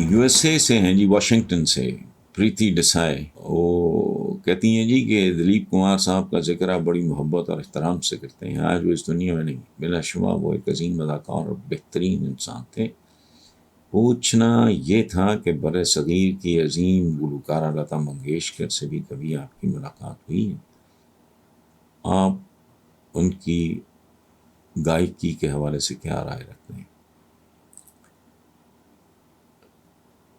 U S A سے ہیں جی، Washington سے پریتی ڈسائی. وہ کہتی ہیں جی کہ دلیپ کمار صاحب کا ذکر آپ بڑی محبت اور احترام سے کرتے ہیں. آج وہ اس دنیا میں نہیں، بلا شبہ وہ ایک عظیم اداکار اور بہترین انسان تھے. پوچھنا یہ تھا کہ بر صغیر کی عظیم گلوکارہ لتا منگیشکر سے بھی کبھی آپ کی ملاقات ہوئی ہے؟ آپ ان کی گائکی کے حوالے سے کیا رائے رکھتے ہیں؟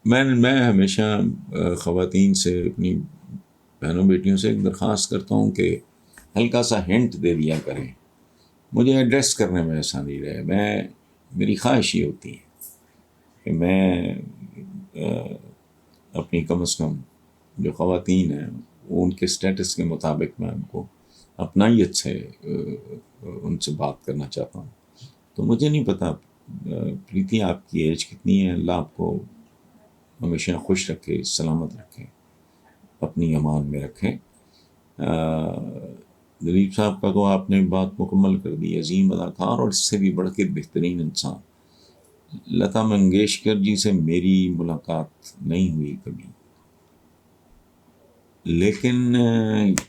میں ہمیشہ خواتین سے، اپنی بہنوں بیٹیوں سے ایک درخواست کرتا ہوں کہ ہلکا سا ہنٹ دے دیا کریں. مجھے ایڈریس کرنے میں آسانی رہے. میری خواہش یہ ہوتی ہے کہ میں اپنی کم از کم جو خواتین ہیں وہ ان کے سٹیٹس کے مطابق میں ان کو اپنائیت سے ان سے بات کرنا چاہتا ہوں. تو مجھے نہیں پتا پریتی آپ کی ایج کتنی ہے. اللہ آپ کو ہمیشہ خوش رکھے، سلامت رکھے، اپنی امان میں رکھے. دلیپ صاحب کا تو آپ نے بات مکمل کر دی. عظیم اداکار اور اس سے بھی بڑھ کے بہترین انسان. لتا منگیشکر جی سے میری ملاقات نہیں ہوئی کبھی، لیکن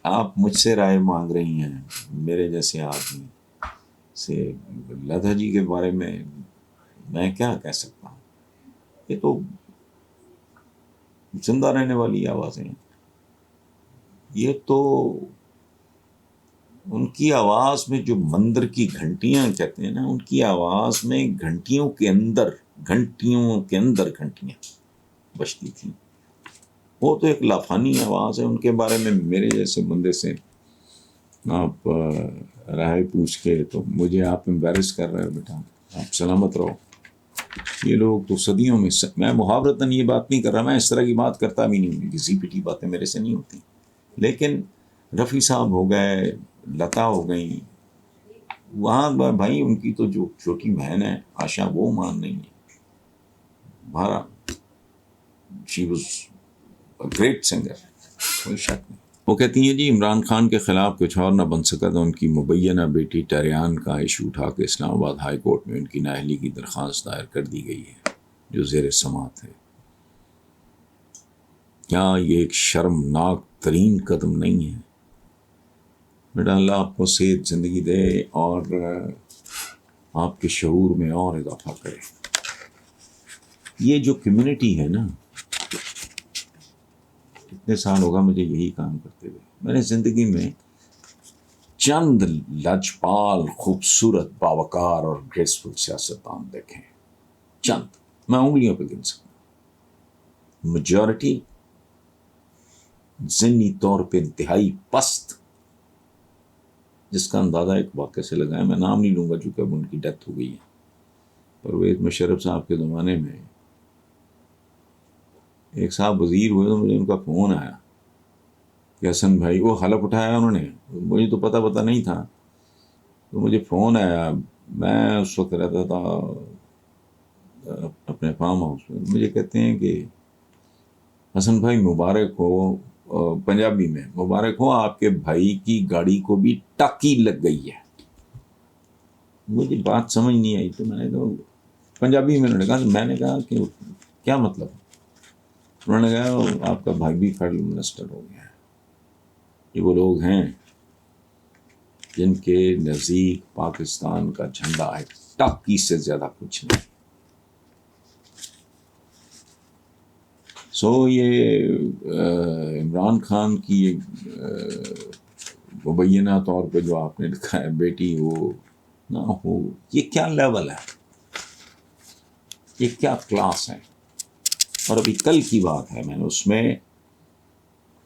آپ مجھ سے رائے مانگ رہی ہیں میرے جیسے آدمی سے. لتا جی کے بارے میں کیا کہہ سکتا ہوں؟ یہ تو زندہ رہنے والی آوازیں ہیں. یہ تو ان کی آواز میں جو مندر کی گھنٹیاں کہتے ہیں نا، ان کی آواز میں گھنٹیوں کے اندر گھنٹیاں بجتی تھیں. وہ تو ایک لافانی آواز ہے. ان کے بارے میں میرے جیسے بندے سے آپ رائے پوچھ کے تو مجھے آپ امبیرس کر رہے ہو. بیٹا آپ سلامت رہو. یہ لوگ تو صدیوں میں محاورتاً یہ بات نہیں کر رہا، میں اس طرح کی بات کرتا بھی نہیں ہوں، کسی پیٹی باتیں میرے سے نہیں ہوتی. لیکن رفیع صاحب ہو گئے، لتا ہو گئیں، وہاں بھائی ان کی تو جو چھوٹی بہن ہے آشا وہ مان نہیں ہے. بھارا شی واز گریٹ سنگر، کوئی شک نہیں. وہ کہتی ہیں جی عمران خان کے خلاف کچھ اور نہ بن سکا تو ان کی مبینہ بیٹی ٹریان کا ایشو اٹھا کے اسلام آباد ہائی کورٹ میں ان کی نااہلی کی درخواست دائر کر دی گئی ہے جو زیر سماعت ہے. کیا یہ ایک شرمناک ترین قدم نہیں ہے؟ بیٹا اللہ آپ کو صحت زندگی دے اور آپ کے شعور میں اور اضافہ کرے. یہ جو کمیونٹی ہے نا، اتنے سال ہوگا مجھے یہی کام کرتے ہوئے، میں نے زندگی میں چند لجپال، خوبصورت، باوقار اور گریسفل سیاستدان دیکھے ہیں. چند، میں انگلیوں پہ گن سکتا ہوں. میجورٹی ذہنی طور پہ انتہائی پست، جس کا اندازہ ایک واقعے سے لگایا. میں نام نہیں لوں گا چونکہ اب ان کی ڈیتھ ہو گئی ہے. پرویز مشرف صاحب کے زمانے میں ایک صاحب وزیر ہوئے تو مجھے ان کا فون آیا کہ حسن بھائی، وہ حلف اٹھایا انہوں نے، مجھے تو پتہ نہیں تھا. تو مجھے فون آیا، میں اس وقت رہتا تھا اپنے فارم ہاؤس میں. مجھے کہتے ہیں کہ حسن بھائی مبارک ہو، پنجابی میں، مبارک ہو آپ کے بھائی کی گاڑی کو بھی ٹاکی لگ گئی ہے. مجھے بات سمجھ نہیں آئی تو میں نے کہا پنجابی میں میں نے کہا کہ کیا مطلب؟ انہوں نے کہا آپ کا بھائی بھی فیڈرل منسٹر ہو گیا ہے. یہ وہ لوگ ہیں جن کے نزدیک پاکستان کا جھنڈا ہے ٹاکی سے زیادہ کچھ نہیں. یہ عمران خان کی مبینہ طور پہ جو آپ نے لکھا ہے بیٹی ہو نہ ہو، یہ کیا لیول ہے، یہ کیا کلاس ہے. اور ابھی کل کی بات ہے، میں نے اس میں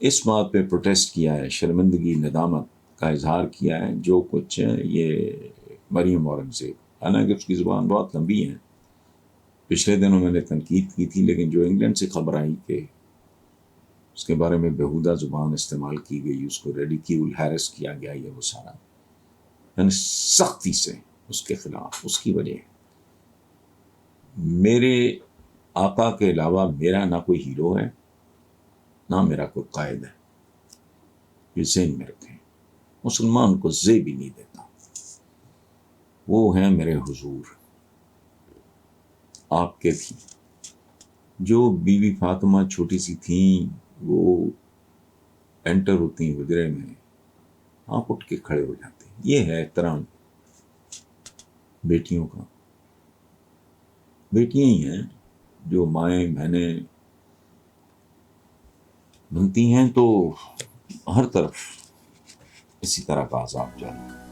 اس بات پہ پروٹیسٹ کیا ہے، شرمندگی ندامت کا اظہار کیا ہے جو کچھ یہ مریم اورنگزیب، حالانکہ اس کی زبان بہت لمبی ہے. پچھلے دنوں میں نے تنقید کی تھی، لیکن جو انگلینڈ سے خبر آئی کہ اس کے بارے میں بےہودہ زبان استعمال کی گئی، اس کو ریڈیکیول ہیرس کیا گیا، یہ وہ سارا، یعنی سختی سے اس کے خلاف. اس کی وجہ میرے آقا کے علاوہ میرا نہ کوئی ہیرو ہے، نہ میرا کوئی قائد ہے. یہ ذہن میں رکھیں. مسلمان کو زے بھی نہیں دیتا. وہ ہیں میرے حضور، آپ کے بھی. جو بیوی فاطمہ چھوٹی سی تھیں وہ انٹر ہوتی ہیں حجرے میں، آپ اٹھ کے کھڑے ہو جاتے ہیں. یہ ہے احترام بیٹیوں کا. بیٹیاں ہی ہیں جو مائیں بہنیں بنتی ہیں تو ہر طرف اسی طرح کا عذاب جاری.